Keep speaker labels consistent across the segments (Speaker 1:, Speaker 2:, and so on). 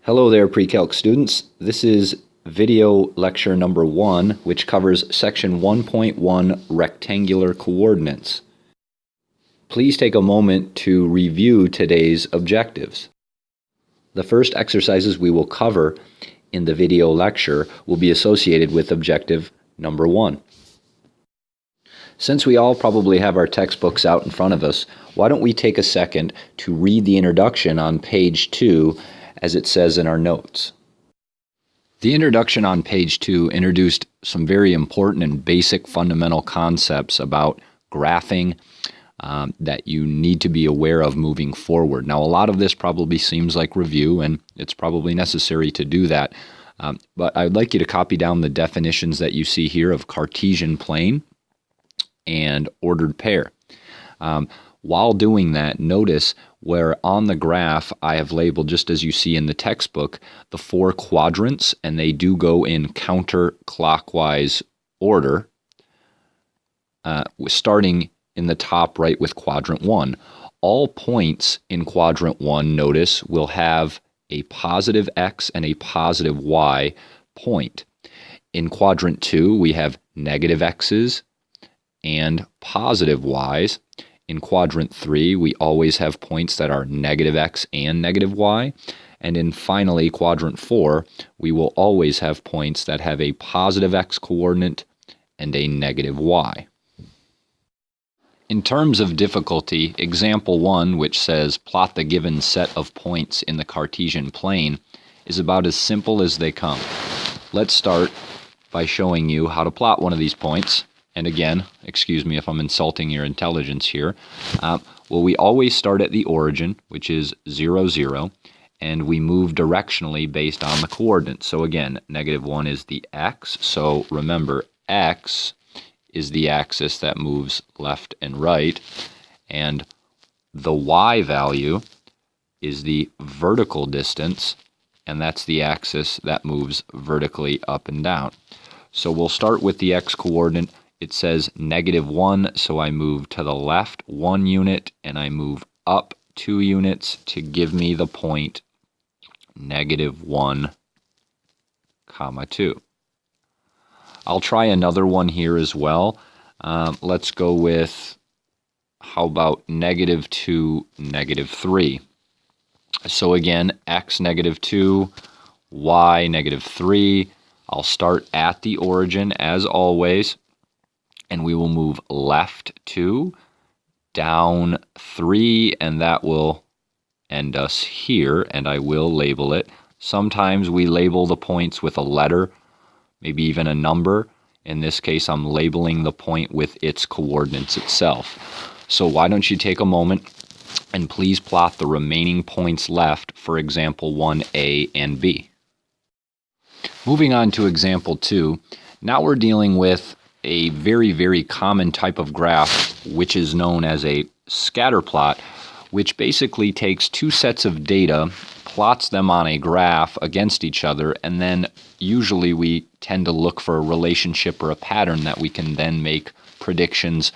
Speaker 1: Hello there, pre-calc students. This is video lecture number 1, which covers section 1.1 rectangular coordinates. Please take a moment to review today's objectives. The first exercises we will cover in the video lecture will be associated with objective number 1. Since we all probably have our textbooks out in front of us, why don't we take a second to read the introduction on page 2 as it says in our notes. The introduction on page 2 introduced some very important and basic fundamental concepts about graphing that you need to be aware of moving forward. Now, a lot of this probably seems like review, and it's probably necessary to do that, but I'd like you to copy down the definitions that you see here of Cartesian plane and ordered pair. While doing that, notice where on the graph I have labeled, just as you see in the textbook, the 4 quadrants, and they do go in counterclockwise order, starting in the top right with quadrant 1. All points in quadrant 1, notice, will have a positive x and a positive y point. In quadrant 2, we have negative x's and positive y's. In quadrant 3, we always have points that are negative x and negative y. And in finally quadrant 4, we will always have points that have a positive x coordinate and a negative y. In terms of difficulty, example 1, which says plot the given set of points in the Cartesian plane, is about as simple as they come. Let's start by showing you how to plot one of these points. And again, excuse me if I'm insulting your intelligence here. Well, we always start at the origin, which is 0, 0, and we move directionally based on the coordinates. So again, -1 is the x, so remember, x is the axis that moves left and right, and the y value is the vertical distance, and that's the axis that moves vertically up and down. So we'll start with the x coordinate. It says -1, so I move to the left 1 unit, and I move up 2 units to give me the point -1, 2. I'll try another one here as well. Let's go with, how about -2, -3. So again, x -2, y -3. I'll start at the origin as always, and we will move left 2, down 3, and that will end us here, and I will label it. Sometimes we label the points with a letter, maybe even a number. In this case, I'm labeling the point with its coordinates itself. So why don't you take a moment and please plot the remaining points left for example 1A and B. Moving on to example 2, now we're dealing with a very, very common type of graph, which is known as a scatter plot, which basically takes 2 sets of data, plots them on a graph against each other, and then usually we tend to look for a relationship or a pattern that we can then make predictions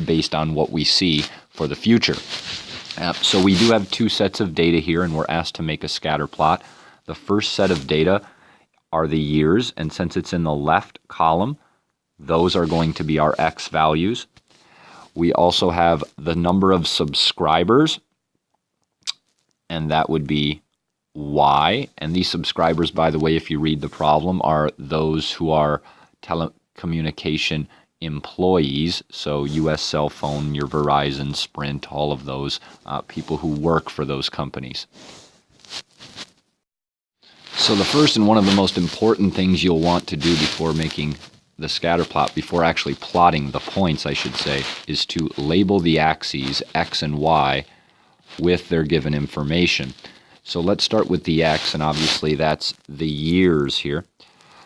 Speaker 1: based on what we see for the future. So we do have 2 sets of data here, and we're asked to make a scatter plot. The first set of data are the years, and since it's in the left column, those are going to be our x values. We also have the number of subscribers, and that would be y. And these subscribers, by the way, if you read the problem, are those who are telecommunication employees. So U.S. Cell Phone, your Verizon, Sprint, all of those people who work for those companies. So the first and one of the most important things you'll want to do before making the scatter plot, before actually plotting the points, I should say, is to label the axes, x and y, with their given information. So let's start with the x, and obviously that's the years here.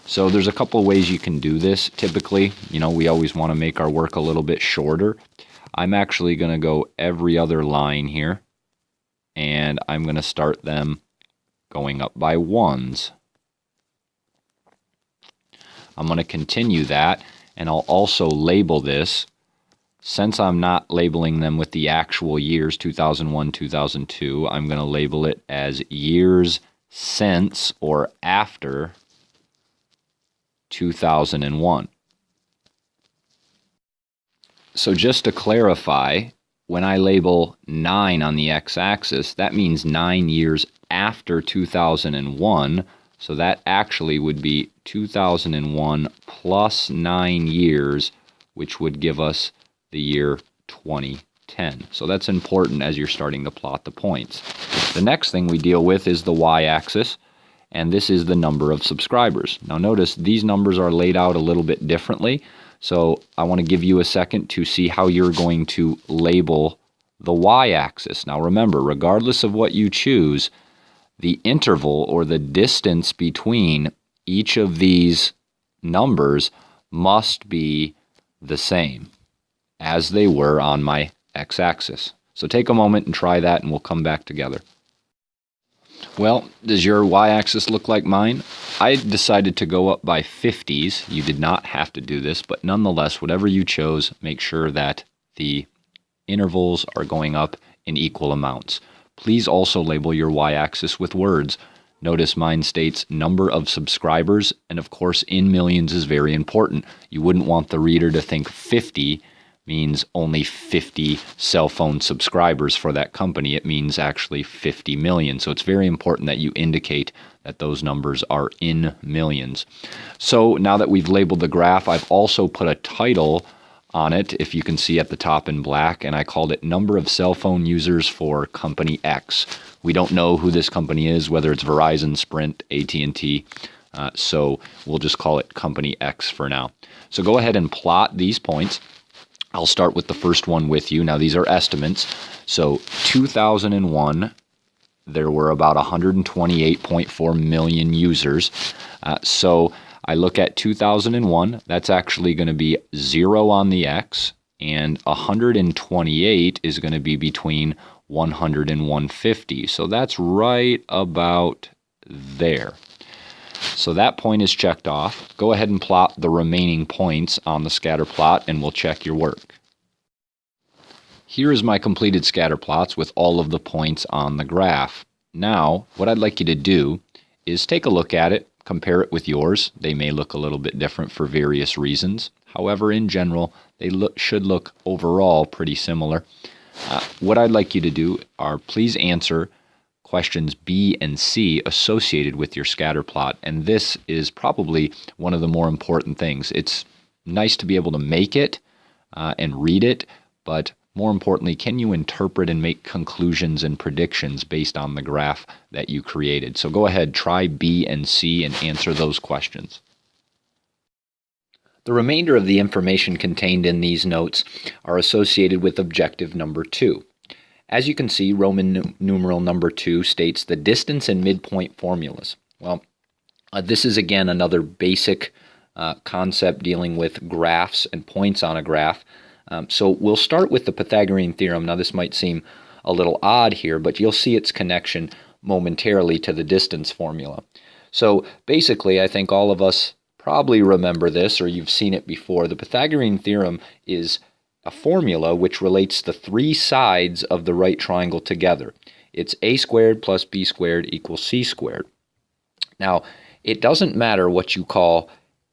Speaker 1: So there's a couple of ways you can do this. Typically, we always want to make our work a little bit shorter. I'm actually going to go every other line here, and I'm going to start them going up by 1s. I'm going to continue that, and I'll also label this. Since I'm not labeling them with the actual years, 2001, 2002, I'm going to label it as years since or after 2001. So just to clarify, when I label 9 on the x-axis, that means 9 years after 2001. So that actually would be 2001 plus 9 years, which would give us the year 2010. So that's important as you're starting to plot the points. The next thing we deal with is the y-axis, and this is the number of subscribers. Now notice these numbers are laid out a little bit differently. So I want to give you a second to see how you're going to label the y-axis. Now remember, regardless of what you choose, the interval or the distance between each of these numbers must be the same as they were on my x-axis. So take a moment and try that and we'll come back together. Well, does your y-axis look like mine? I decided to go up by 50s. You did not have to do this, but nonetheless, whatever you chose, make sure that the intervals are going up in equal amounts. Please also label your y-axis with words. Notice mine states number of subscribers, and of course in millions is very important. You wouldn't want the reader to think 50 means only 50 cell phone subscribers for that company. It means actually 50 million. So it's very important that you indicate that those numbers are in millions. So now that we've labeled the graph, I've also put a title on it, if you can see at the top in black, and I called it number of cell phone users for company X. We don't know who this company is, whether it's Verizon, Sprint, AT&T, so we'll just call it company X for now. So go ahead and plot these points. I'll start with the first one with you. Now these are estimates. So 2001, there were about 128.4 million users. So I look at 2001, that's actually going to be 0 on the X, and 128 is going to be between 100 and 150. So that's right about there. So that point is checked off. Go ahead and plot the remaining points on the scatter plot and we'll check your work. Here is my completed scatter plots with all of the points on the graph. Now, what I'd like you to do is take a look at it, compare it with yours. They may look a little bit different for various reasons. However, in general, they should look overall pretty similar. What I'd like you to do are please answer questions B and C associated with your scatter plot, and this is probably one of the more important things. It's nice to be able to make it and read it, but more importantly, can you interpret and make conclusions and predictions based on the graph that you created? So go ahead, try B and C and answer those questions. The remainder of the information contained in these notes are associated with objective number 2. As you can see, Roman numeral number 2 states the distance and midpoint formulas. Well, this is again another basic concept dealing with graphs and points on a graph. So we'll start with the Pythagorean theorem. Now this might seem a little odd here, but you'll see its connection momentarily to the distance formula. So basically, I think all of us probably remember this, or you've seen it before. The Pythagorean theorem is a formula which relates the three sides of the right triangle together. It's a squared plus b squared equals c squared. Now, it doesn't matter what you call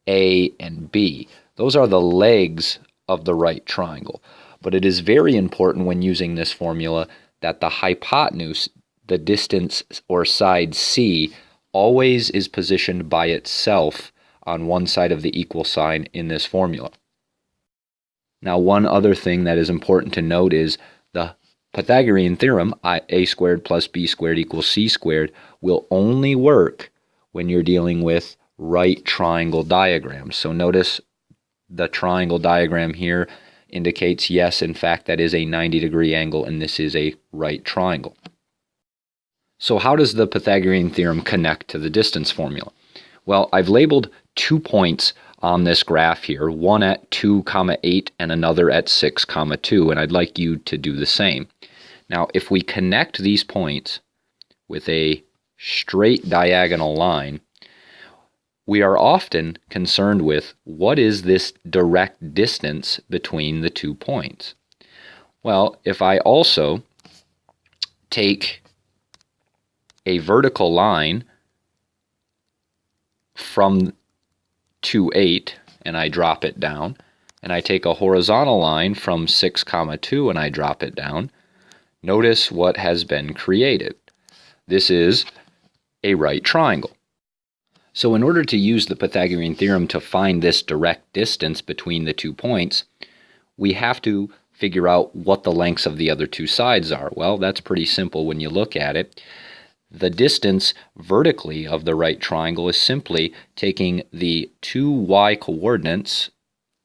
Speaker 1: a and b. Those are the legs of the right triangle. But it is very important when using this formula that the hypotenuse, the distance or side c, always is positioned by itself on one side of the equal sign in this formula. Now, one other thing that is important to note is the Pythagorean theorem, a squared plus b squared equals c squared, will only work when you're dealing with right triangle diagrams. So notice the triangle diagram here indicates, yes, in fact, that is a 90-degree angle, and this is a right triangle. So how does the Pythagorean theorem connect to the distance formula? Well, I've labeled 2 points on this graph here, one at 2, 8 and another at 6, 2, and I'd like you to do the same. Now, if we connect these points with a straight diagonal line, we are often concerned with what is this direct distance between the 2 points. Well, if I also take a vertical line from 2, 8, and I drop it down, and I take a horizontal line from 6, 2, and I drop it down, notice what has been created. This is a right triangle. So in order to use the Pythagorean theorem to find this direct distance between the 2 points, we have to figure out what the lengths of the other 2 sides are. Well, that's pretty simple when you look at it. The distance vertically of the right triangle is simply taking the 2 y coordinates,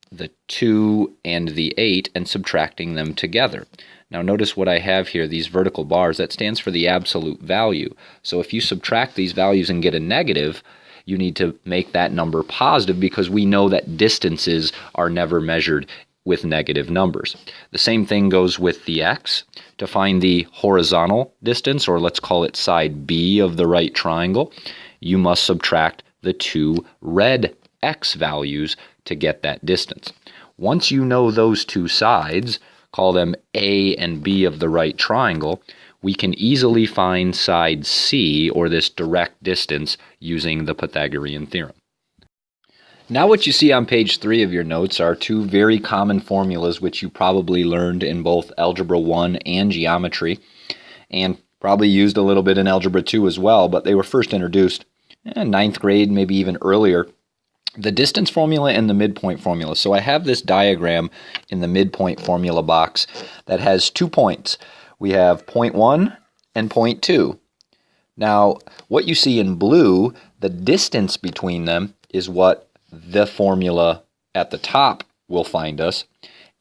Speaker 1: the 2 and the 8, and subtracting them together. Now notice what I have here, these vertical bars, that stands for the absolute value. So if you subtract these values and get a negative, you need to make that number positive, because we know that distances are never measured with negative numbers. The same thing goes with the x. To find the horizontal distance, or let's call it side B of the right triangle, you must subtract the 2 red x values to get that distance. Once you know those 2 sides, call them A and B of the right triangle, we can easily find side C, or this direct distance, using the Pythagorean theorem. Now what you see on page 3 of your notes are 2 very common formulas which you probably learned in both Algebra 1 and Geometry, and probably used a little bit in Algebra 2 as well, but they were first introduced in 9th grade, maybe even earlier. The distance formula and the midpoint formula. So I have this diagram in the midpoint formula box that has 2 points. We have point 1 and point 2. Now, what you see in blue, the distance between them is what the formula at the top will find us.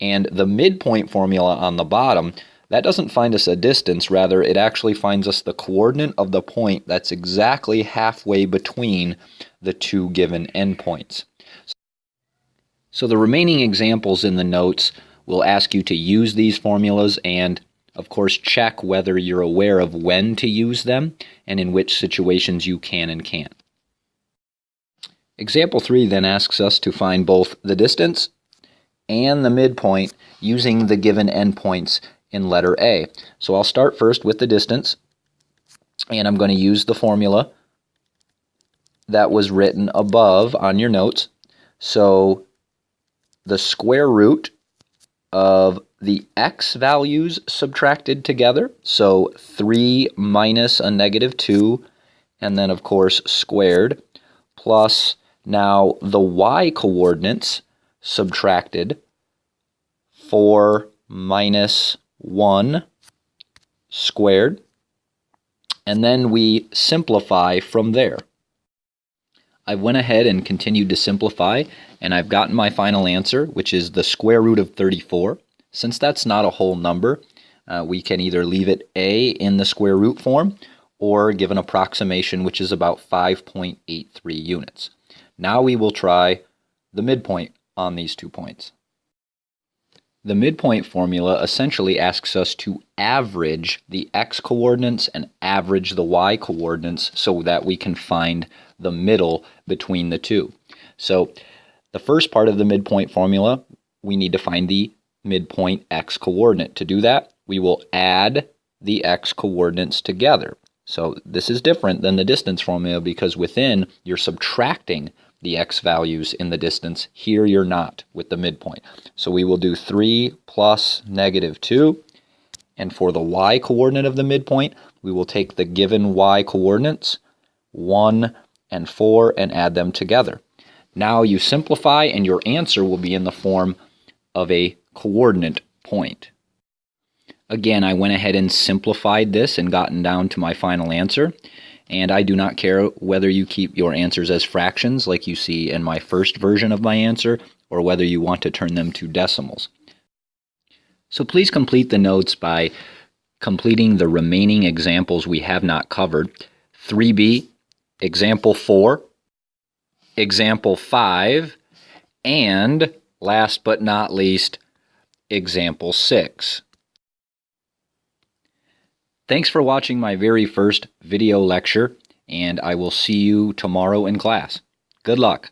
Speaker 1: And the midpoint formula on the bottom, that doesn't find us a distance, rather it actually finds us the coordinate of the point that's exactly halfway between the 2 given endpoints. So the remaining examples in the notes will ask you to use these formulas and, of course, check whether you're aware of when to use them and in which situations you can and can't. Example 3 then asks us to find both the distance and the midpoint using the given endpoints in letter A. So I'll start first with the distance, and I'm going to use the formula that was written above on your notes. So the square root of the x values subtracted together, so 3 minus a negative 2, and then of course squared, plus now the y coordinates subtracted, 4 minus 1 squared, and then we simplify from there. I went ahead and continued to simplify, and I've gotten my final answer, which is the square root of 34. Since that's not a whole number, we can either leave it a in the square root form or give an approximation, which is about 5.83 units. Now we will try the midpoint on these 2 points. The midpoint formula essentially asks us to average the x coordinates and average the y coordinates so that we can find the middle between the 2. So the first part of the midpoint formula, we need to find the midpoint x coordinate. To do that, we will add the x coordinates together. So this is different than the distance formula because within you're subtracting the x values in the distance. Here you're not with the midpoint. So we will do 3 plus negative 2. And for the y coordinate of the midpoint, we will take the given y coordinates, 1 and 4, and add them together. Now you simplify and your answer will be in the form of a coordinate point. Again, I went ahead and simplified this and gotten down to my final answer. And I do not care whether you keep your answers as fractions like you see in my first version of my answer, or whether you want to turn them to decimals. So please complete the notes by completing the remaining examples we have not covered. 3B, example 4, example 5, and last but not least, example 6. Thanks for watching my very first video lecture, and I will see you tomorrow in class. Good luck.